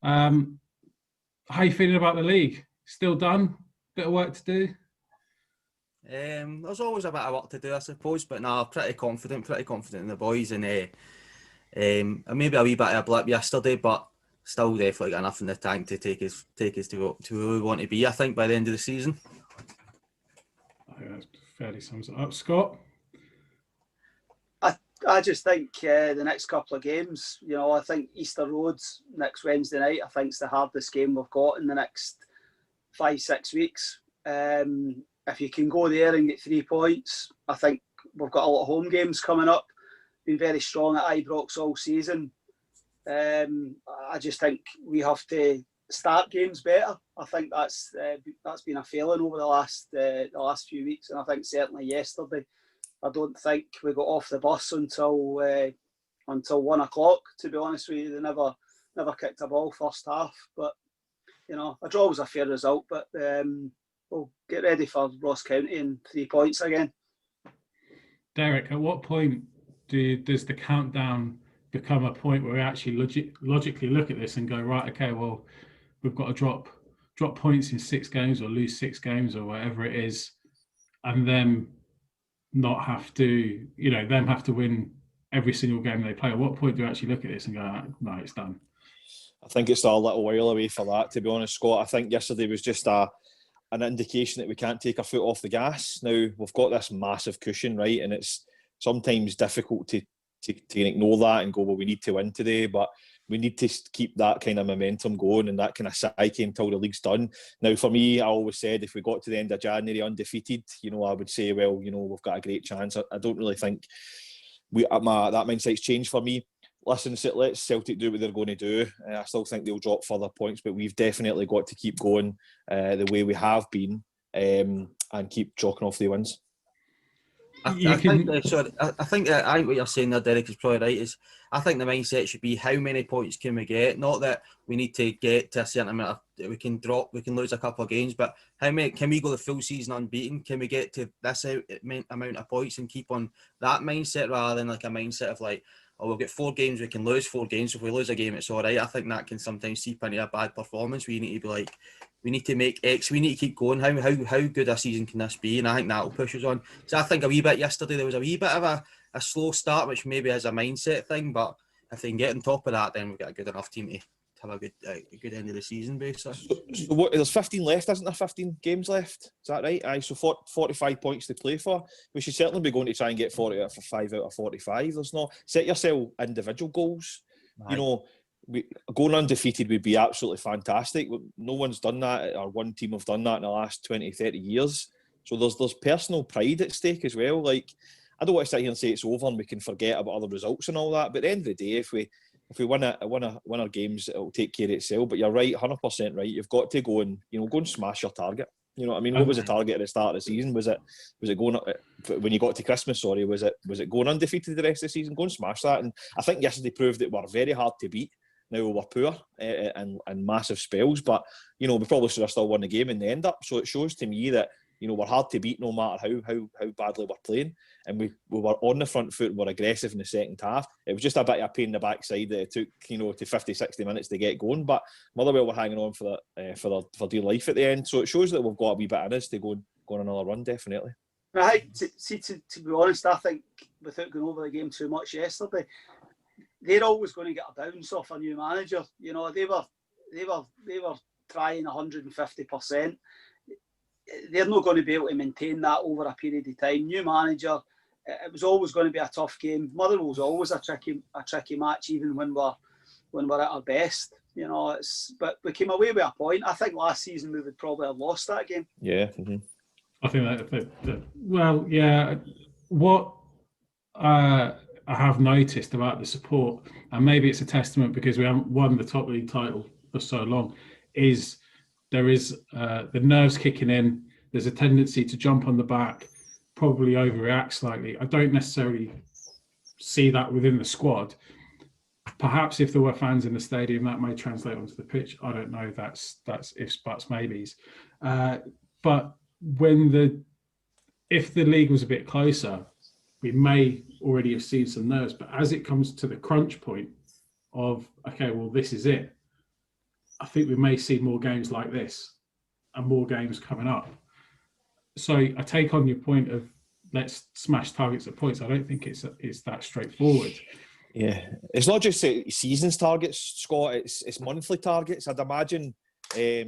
How you feeling about the league? Still done? Bit of work to do? There's always a bit of work to do, I suppose, but no, pretty confident in the boys, and maybe a wee bit of a blip yesterday, but still definitely got enough in the tank to take us to where we want to be, I think, by the end of the season. I think that fairly sums it up. Scott? I just think the next couple of games, I think Easter Road's next Wednesday night, I think it's the hardest game we've got in the next 5-6 weeks. If you can go there and get 3 points, I think we've got a lot of home games coming up. Been very strong at Ibrox all season. I just think we have to start games better. I think that's been a failing over the last few weeks, and I think certainly yesterday. I don't think we got off the bus until 1 o'clock. To be honest with you, they never kicked a ball first half. But a draw was a fair result. But we'll get ready for Ross County and 3 points again. Derek, at what point does the countdown become a point where we actually logically look at this and go, right, okay, well, we've got to drop points in 6 games or lose 6 games or whatever it is, and then not have to, them have to win every single game they play? At what point do you actually look at this and go, no, it's done? I think it's still a little while away for that, to be honest, Scott. I think yesterday was just an indication that we can't take our foot off the gas. Now, we've got this massive cushion, right? And it's sometimes difficult to ignore that and go, well, we need to win today, but we need to keep that kind of momentum going and that kind of psyche until the league's done. Now, for me, I always said if we got to the end of January undefeated, I would say, well, we've got a great chance. I don't really think that mindset's changed for me. Listen, let Celtic do what they're going to do. I still think they'll drop further points, but we've definitely got to keep going the way we have been and keep chalking off the wins. I think what you're saying there, Derek, is probably right. I think the mindset should be how many points can we get? Not that we need to get to a certain amount we can lose a couple of games, but how many can we go the full season unbeaten? Can we get to this amount of points and keep on that mindset rather than like a mindset of like, oh, we'll get 4 games, we can lose 4 games. If we lose a game, it's all right. I think that can sometimes seep into a bad performance where you need to be like, we need to make X, we need to keep going. How good a season can this be? And I think that'll push us on. So I think a wee bit yesterday, there was a wee bit of a slow start, which maybe is a mindset thing, but if they can get on top of that, then we've got a good enough team to have a good end of the season, basically. So what, there's 15 left, isn't there? 15 games left, is that right? Aye, so 45 points to play for. We should certainly be going to try and get 5 out of 45. There's no set yourself individual goals. Aye. Going undefeated would be absolutely fantastic. No one's done that, or one team have done that in the last 20, 30 years. So there's personal pride at stake as well. Like, I don't want to sit here and say it's over and we can forget about other results and all that. But at the end of the day, if we win our games, it'll take care of itself. But you're right, 100% right. You've got to go and smash your target. You know what I mean? What was the target at the start of the season? Was it going when you got to Christmas? Sorry, was it going undefeated the rest of the season? Go and smash that. And I think yesterday proved that we're very hard to beat. Now we're poor and massive spells, but we probably should have still won the game in the end up. So it shows to me that we're hard to beat no matter how badly we're playing, and we were on the front foot and were aggressive in the second half. It was just a bit of a pain in the backside that it took to 50-60 minutes to get going, but Motherwell were hanging on for dear life at the end. So it shows that we've got a wee bit in us to go on another run, definitely. Right, to be honest, I think without going over the game too much yesterday, they're always going to get a bounce off a new manager. They were trying 150%. They're not going to be able to maintain that over a period of time. New manager, it was always going to be a tough game. Motherwell was always a tricky match, even when we're at our best. But we came away with a point. I think last season we would probably have lost that game. Yeah. Mm-hmm. I think that well, yeah. What I have noticed about the support, and maybe it's a testament because we haven't won the top league title for so long, is there is the nerves kicking in. There's a tendency to jump on the back, probably overreact slightly. I don't necessarily see that within the squad. Perhaps if there were fans in the stadium, that may translate onto the pitch. I don't know. That's ifs, buts, maybes. But if the league was a bit closer, we may already have seen some nerves. But as it comes to the crunch point of, okay, well, this is it, think we may see more games like this and more games coming up. So I take on your point of let's smash targets at points. I don't think it's that straightforward. Yeah, it's not just seasons targets, Scott. It's monthly targets. I'd imagine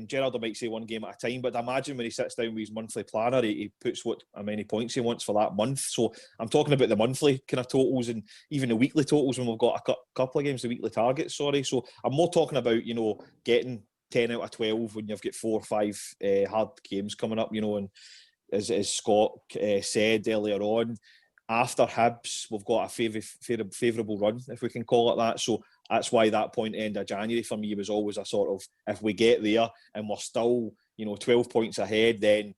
Gerald might say one game at a time, but I'd imagine when he sits down with his monthly planner, he puts how many points he wants for that month. So I'm talking about the monthly kind of totals and even the weekly totals when we've got a couple of games, the weekly targets. Sorry, so I'm more talking about getting 10 out of 12 when you've got 4 or 5 hard games coming up. And as Scott said earlier on, after Hibs, we've got a favourable run, if we can call it that. So that's why that point end of January for me was always a sort of, if we get there and we're still, 12 points ahead, then,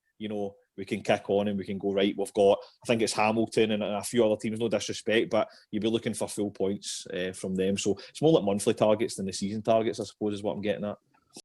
we can kick on and we can go, right, we've got, I think it's Hamilton and a few other teams, no disrespect, but you'll be looking for full points from them. So it's more like monthly targets than the season targets, I suppose, is what I'm getting at.